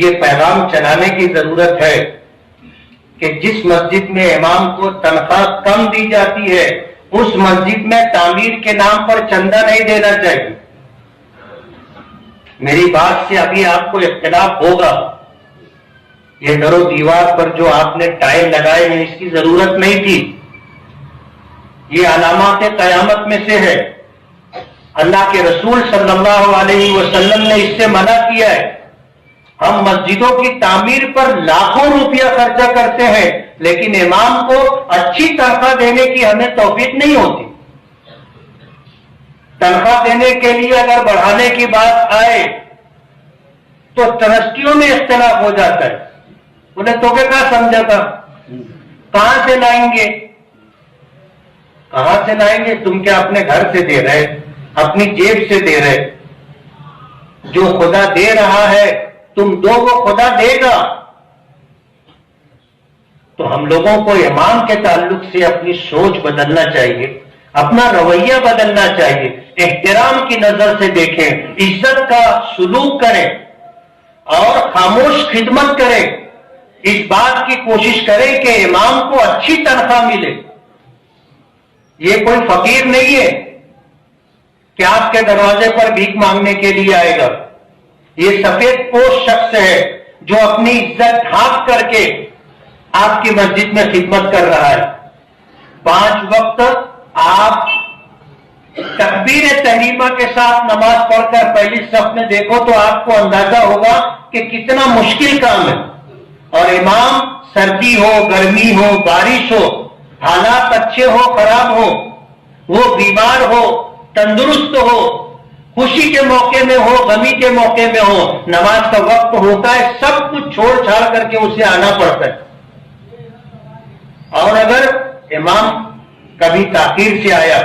یہ پیغام چلانے کی ضرورت ہے کہ جس مسجد میں امام کو تنخواہ کم دی جاتی ہے اس مسجد میں تعمیر کے نام پر چندہ نہیں دینا چاہیے. میری بات سے ابھی آپ کو اختلاف ہوگا. یہ در و دیوار پر جو آپ نے ٹائل لگائے ہیں اس کی ضرورت نہیں تھی. یہ علامات قیامت میں سے ہے. اللہ کے رسول صلی اللہ علیہ وسلم نے اس سے منع کیا ہے. ہم مسجدوں کی تعمیر پر لاکھوں روپیہ خرچہ کرتے ہیں لیکن امام کو اچھی تنخواہ دینے کی ہمیں توفیق نہیں ہوتی. تنخواہ دینے کے لیے اگر بڑھانے کی بات آئے تو ٹرسٹیوں میں اختلاف ہو جاتا ہے. انہیں تو کیا سمجھا تھا؟ کہاں سے لائیں گے؟ کہاں سے لائیں گے؟ تم کیا اپنے گھر سے دے رہے، اپنی جیب سے دے رہے؟ جو خدا دے رہا ہے تم دو وہ خدا دے گا. تو ہم لوگوں کو امام کے تعلق سے اپنی سوچ بدلنا چاہیے، اپنا رویہ بدلنا چاہیے. احترام کی نظر سے دیکھیں، عزت کا سلوک کریں اور خاموش خدمت کریں. اس بات کی کوشش کریں کہ امام کو اچھی تنخواہ ملے. یہ کوئی فقیر نہیں ہے کہ آپ کے دروازے پر بھیک مانگنے کے لیے آئے گا. یہ سفید پوش شخص ہے جو اپنی عزت ڈھانپ کر کے آپ کی مسجد میں خدمت کر رہا ہے. 5 وقت آپ تکبیر تحریمہ کے ساتھ نماز پڑھ کر پہلی صف میں دیکھو تو آپ کو اندازہ ہوگا کہ کتنا مشکل کام ہے. اور امام سردی ہو، گرمی ہو، بارش ہو، حالات اچھے ہو خراب ہو، وہ بیمار ہو تندرست ہو، خوشی کے موقع میں ہو غمی کے موقع میں ہو، نماز کا وقت ہوتا ہے، سب کچھ چھوڑ چھاڑ کر کے اسے آنا پڑتا ہے. اور اگر امام کبھی تاخیر سے آیا